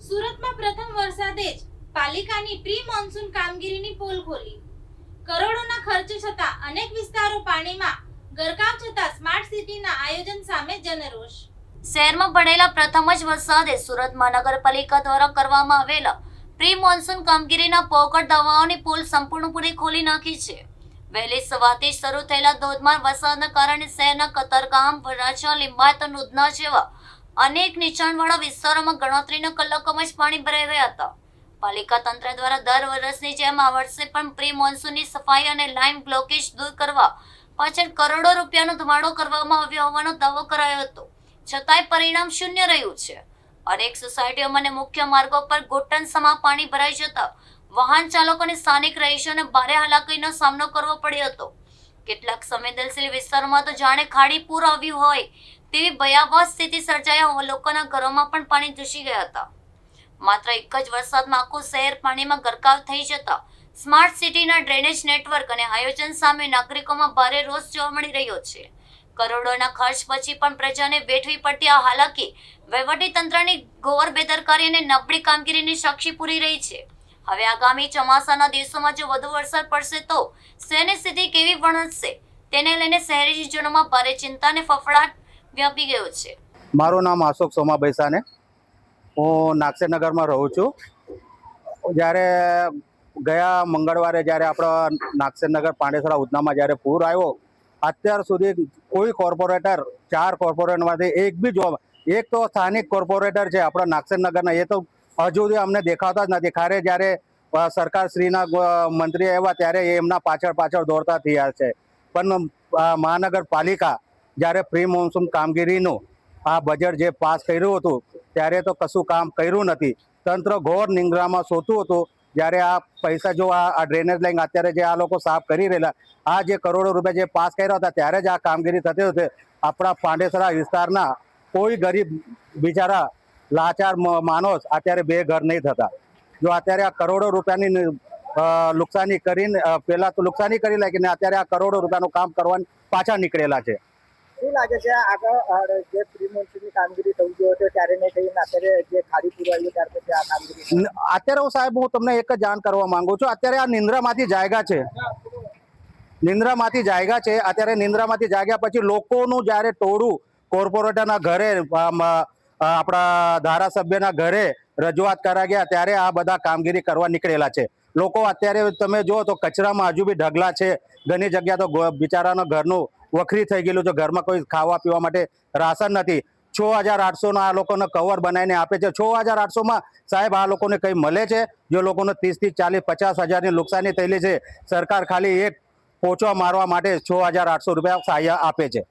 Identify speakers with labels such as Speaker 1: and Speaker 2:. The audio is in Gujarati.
Speaker 1: સુરતમાં પ્રથમ વરસાદે જ પાલિકાની પ્રી મોન્સૂન કામગીરીની પોલ ખોલી. કરોડોના ખર્ચ છતાં અનેક વિસ્તારો પાણીમાં ગરકાવ થતા સ્માર્ટ સિટીના આયોજન સામે જનરોષ.
Speaker 2: શહેરમાં પડેલા પ્રથમ જ વરસાદે સુરત મહાનગરપાલિકા દ્વારા કરવામાં આવેલા પ્રી મોન્સૂન કામગીરીના પોકળ દવાઓની પોલ સંપૂર્ણપણે ખોલી નાખી છે. વહેલી સવારથી શરૂ થયેલા ધોધમાર વરસાદના કારણે શહેરના કતારગામ, વરાછા, લિંબાયત અને ઉધના જેવા અનેક નીચાણવાળા વિસ્તારોમાં ગણતરીના કલાકોમાં જ પાણી ભરાઈ ગયા હતા. પાલિકા તંત્ર દ્વારા દર વર્ષની જેમ આ વર્ષે પણ પ્રી મોન્સૂનની સફાઈ અને લાઇન બ્લોકેજ દૂર કરવા પાછળ કરોડો રૂપિયાનો ધમાડો કરવામાં આવ્યો હોવાનો દાવો કરાયો હતો. છતાંય પરિણામ શૂન્ય રહ્યું છે. અનેક સોસાયટીઓમાં અને મુખ્ય માર્ગો પર ઘૂંટણ સમા પાણી ભરાઈ જતા વાહન ચાલકો અને સ્થાનિક રહીશોને ભારે હાલાકીનો સામનો કરવો પડ્યો હતો. કેટલાક સંવેદનશીલ વિસ્તારોમાં તો જાણે ખાડી પૂર આવ્યું હોય તેવી ભયાવહ સ્થિતિ સર્જાયા હોવા લોકોના ઘરોમાં પણ પાણી ઘૂસી ગયા હતા. માત્ર એક જ વરસાદમાં આખું શહેર પાણીમાં ગરકાવ થઈ જતા સ્માર્ટ સિટીના ડ્રેનેજ નેટવર્ક અને આયોજન સામે નાગરિકોમાં ભારે રોષ જોવા મળી રહ્યો છે. કરોડોના ખર્ચ પછી પણ પ્રજાને વેઠવી પડતી આ હાલાકી વહીવટીતંત્રની ઘોર બેદરકારી અને નબળી કામગીરીની સાક્ષી પૂરી રહી છે. હવે આગામી ચોમાસાના દિવસોમાં જો વધુ વરસાદ પડશે તો શહેરની સ્થિતિ કેવી વર્ણશે તેને લઈને શહેરીજનોમાં ભારે ચિંતા અને ફફડાટ વ્યાપી ગયો છે.
Speaker 3: મારું નામ અશોક સોમાભાઈ સાને, હું નાગસેનગરમાં રહું છું. જ્યારે ગયા મંગળવારે જ્યારે આપણા નાગસેનગર પાંડેસરા ઉધનામાં જ્યારે પૂર આવ્યો, અત્યાર સુધી કોઈ કોર્પોરેટર 4 કોર્પોરેટરમાંથી એક તો સ્થાનિક કોર્પોરેટર છે આપણા નાગસેનગરના, એ તો હજુ સુધી અમને દેખાતા જ નથી. ખારે જ્યારે સરકારશ્રીના મંત્રી આવ્યા ત્યારે એમના પાછળ દોડતા થયા છે. પણ મહાનગરપાલિકા જ્યારે પ્રી મોન્સૂન કામગીરીનું આ બજેટ જે પાસ કર્યું હતું ત્યારે તો કશું કામ કર્યું નથી. તંત્ર ઘોર નિંદ્રામાં સૂતું હતું. જ્યારે આ પૈસા જો આ ડ્રેનેજ લાઈન અત્યારે જે આ લોકો સાફ કરી રહેલા, આ જે કરોડો રૂપિયા જે પાસ કર્યા હતા ત્યારે જ આ કામગીરી થતી હતી. આપણા પાંડેસરા વિસ્તારના કોઈ ગરીબ બિચારા લાચાર માણસ અત્યારે 2 ઘર નહીં થતા. જો અત્યારે આ કરોડો રૂપિયાની નુકસાની કરીને પહેલા તો નુકસાની કરી લાગીને અત્યારે આ કરોડો રૂપિયાનું કામ કરવાની પાછા નીકળેલા છે.
Speaker 4: શું લાગે છે આગળ જે પ્રી મોન્સૂનની કામગીરી થઈ ગયો છે ત્યારે નહીં થઈને અત્યારે જે ખાડી પૂર આવ્યું ત્યાર પછી આ કામગીરી
Speaker 3: અત્યારે સાહેબ હું તમને એક જ જાણ કરવા માંગુ છું. અત્યારે આ નિંદ્રામાંથી જાગ્યા છે, અત્યારે નિંદ્રામાંથી જાગ્યા પછી લોકોનું જ્યારે ટોળું કોર્પોરેટરના ઘરે આપણા ધારાસભ્યના ઘરે રજૂઆત કરા ગયા ત્યારે આ બધા કામગીરી કરવા નીકળેલા છે. લોકો અત્યારે તમે જુઓ તો કચરામાં હજુ બી ઢગલા છે. ઘણી જગ્યા તો બિચારાના ઘરનું વખરી થઈ ગયેલું છે. ઘરમાં કોઈ ખાવા પીવા માટે રાશન નથી. 6800 આ લોકોને કવર બનાવીને આપે છે. 6800માં સાહેબ આ લોકોને કંઈ મળે છે? જે લોકોને 30 થી 40 50 હજારની નુકસાની થયેલી છે, સરકાર ખાલી એક પોચો મારવા માટે 6800 રૂપિયા સહાય આપે છે.